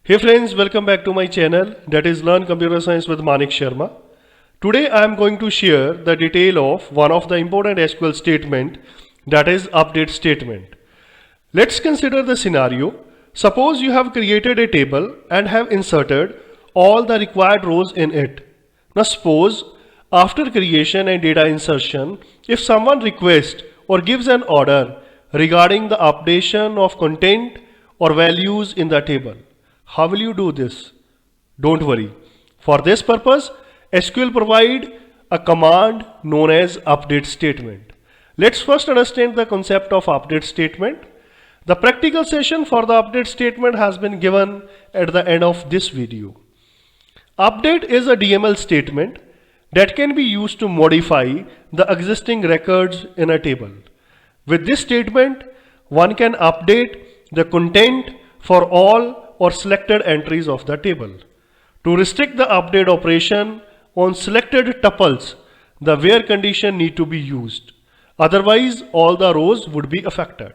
Hey friends, welcome back to my channel, that is Learn Computer Science with Manik Sharma. Today I am going to share the detail of one of the important SQL statement, that is update statement. Let's consider the scenario. Suppose you have created a table and have inserted all the required rows in it. Now suppose after creation and data insertion, if someone requests or gives an order regarding the updation of content or values in the table, how will you do this? Don't worry. For this purpose, SQL provide a command known as update statement. Let's first understand the concept of update statement. The practical session for the update statement has been given at the end of this video. Update is a DML statement that can be used to modify the existing records in a table. With this statement, one can update the content for all or selected entries of the table. To restrict the update operation on selected tuples, the where condition need to be used. Otherwise, all the rows would be affected.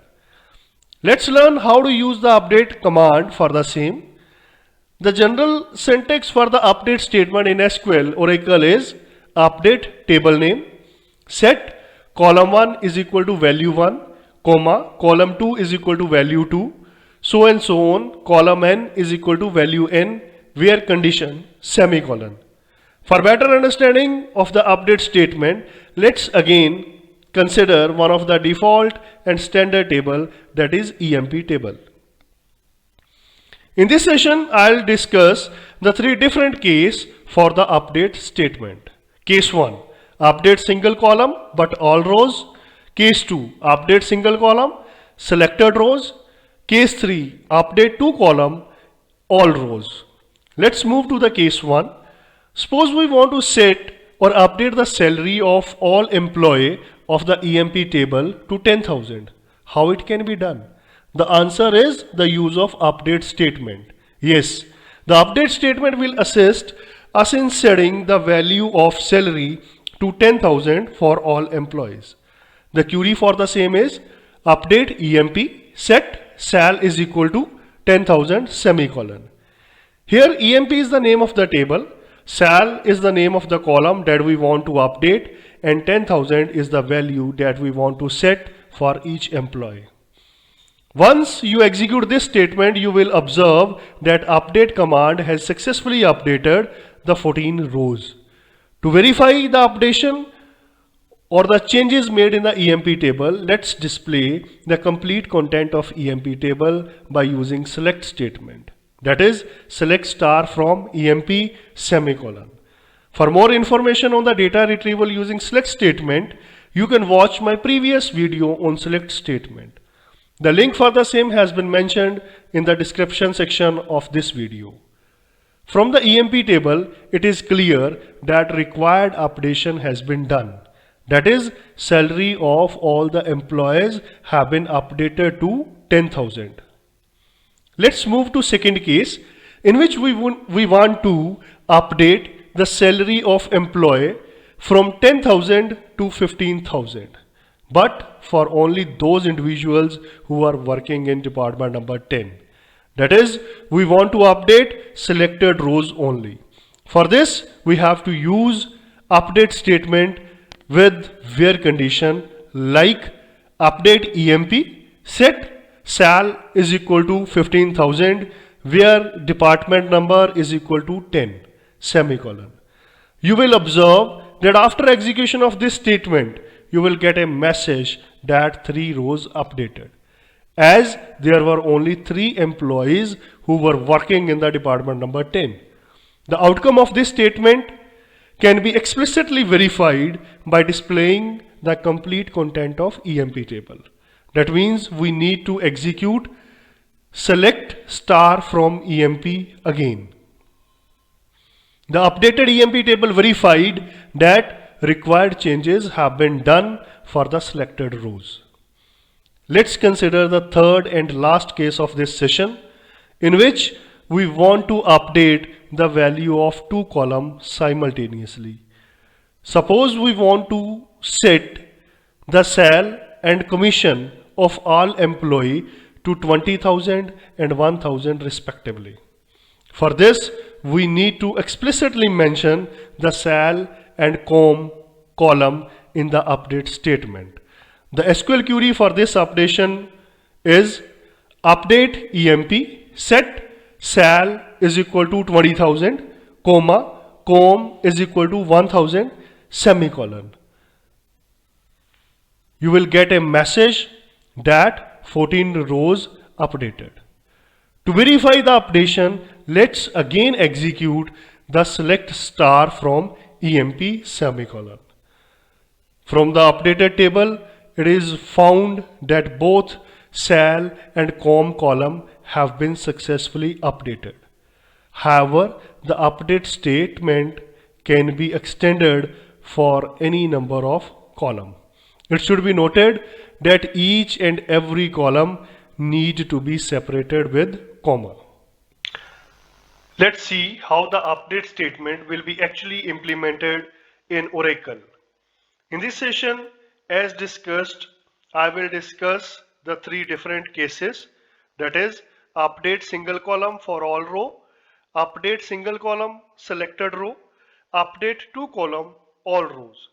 Let's learn how to use the update command for the same. The general syntax for the update statement in SQL Oracle is update table name, set column 1 is equal to value 1, comma, column 2 is equal to value 2, so and so on, column n is equal to value n, where condition, semicolon. For better understanding of the update statement, let's again consider one of the default and standard table, that is EMP table. In this session, I'll discuss the three different cases for the update statement. Case 1, update single column but all rows. Case 2, update single column, selected rows. Case 3, update 2 column, all rows. Let's move to the case 1. Suppose we want to set or update the salary of all employee of the EMP table to 10,000. How it can be done? The answer is the use of update statement. Yes, the update statement will assist us in setting the value of salary to 10,000 for all employees. The query for the same is update EMP set sal is equal to 10,000 semicolon. Here EMP is the name of the table, sal is the name of the column that we want to update, and 10,000 is the value that we want to set for each employee. Once you execute this statement, you will observe that update command has successfully updated the 14 rows. To verify the updation or the changes made in the EMP table, let's display the complete content of EMP table by using select statement. That is, select star from EMP semicolon. For more information on the data retrieval using select statement, you can watch my previous video on select statement. The link for the same has been mentioned in the description section of this video. From the EMP table, it is clear that required updation has been done. That is, salary of all the employees have been updated to 10,000. Let's move to second case, in which we want to update the salary of employee from 10,000 to 15,000, but for only those individuals who are working in department number 10. That is, we want to update selected rows only. For this, we have to use update statement with where condition like update EMP set sal is equal to 15,000 where department number is equal to 10 semicolon. You will observe that after execution of this statement, you will get a message that 3 rows updated, as there were only 3 employees who were working in the department number 10. The outcome of this statement can be explicitly verified by displaying the complete content of EMP table. That means we need to execute select star from EMP again. The updated EMP table verified that required changes have been done for the selected rows. Let's consider the third and last case of this session, in which we want to update the value of 2 columns simultaneously. Suppose we want to set the sal and commission of all employee to 20,000 and 1,000 respectively. For this, we need to explicitly mention the cell and column in the update statement. The SQL query for this updation is update emp set sal is equal to 20,000, comma, com is equal to 1000, semicolon. You will get a message that 14 rows updated. To verify the updation, let's again execute the select star from emp semicolon. From the updated table, it is found that both cell and com column have been successfully updated. However, the update statement can be extended for any number of columns. It should be noted that each and every column need to be separated with comma. Let's see how the update statement will be actually implemented in Oracle. In this session, as discussed, I will discuss the three different cases, that is update single column for all row, update single column selected row, update two column all rows.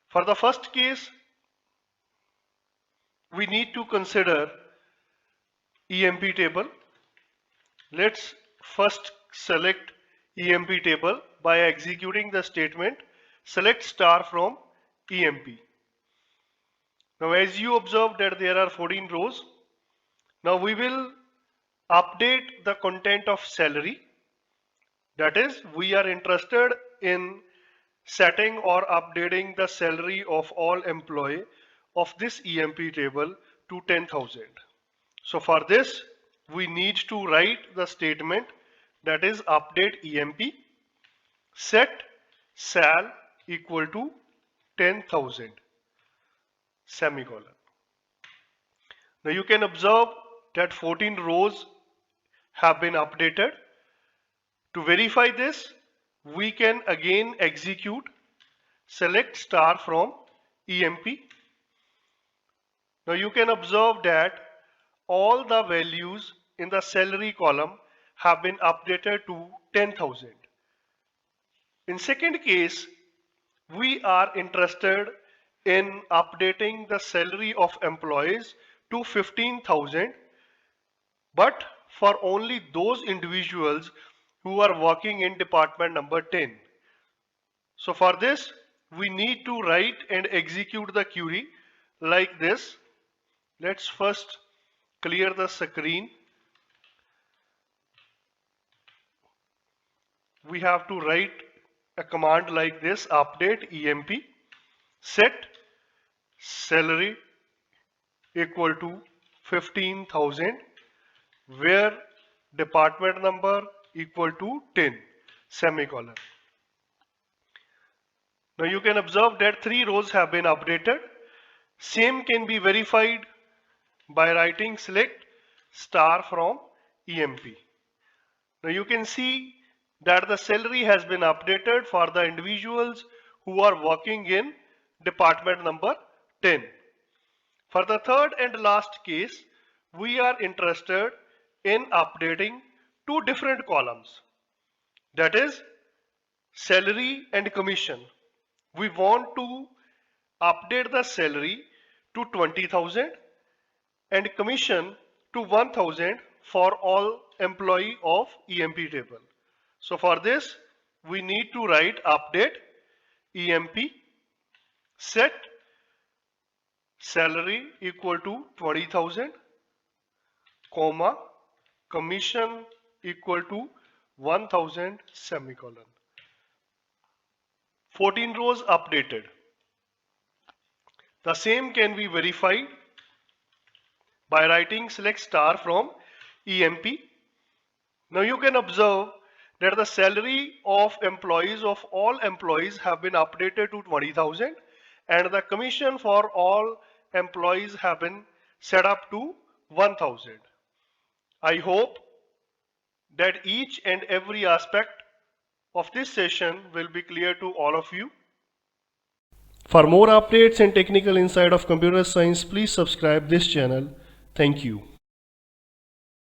For the first case, we need to consider EMP table. Let's first select EMP table by executing the statement select star from EMP. Now as you observe that there are 14 rows, now we will update the content of salary. That is, we are interested in setting or updating the salary of all employee of this EMP table to 10,000. So for this, we need to write the statement that is update EMP set sal equal to 10,000, semicolon. Now you can observe that 14 rows have been updated. To verify this, we can again execute select star from EMP. Now you can observe that all the values in the salary column have been updated to 10,000. In second case, we are interested in updating the salary of employees to 15,000, but for only those individuals who are working in department number 10. So for this, we need to write and execute the query like this. Let's first clear the screen. We have to write a command like this, update EMP set salary equal to 15,000, where department number equal to 10, semicolon. Now you can observe that 3 rows have been updated. Same can be verified by writing select star from EMP. Now you can see that the salary has been updated for the individuals who are working in department number 10. For the third and last case, we are interested in updating two different columns, that is salary and commission. We want to update the salary to 20,000 and commission to 1,000 for all employee of EMP table. So for this, we need to write update EMP set salary equal to 20,000, comma, commission equal to 1,000, semicolon. 14 rows updated. The same can be verified by writing select star from EMP. Now you can observe that the salary of employees of all employees have been updated to 20,000 and the commission for all employees have been set up to 1,000. I hope that each and every aspect of this session will be clear to all of you. For more updates and technical insight of computer science, please subscribe this channel. Thank you.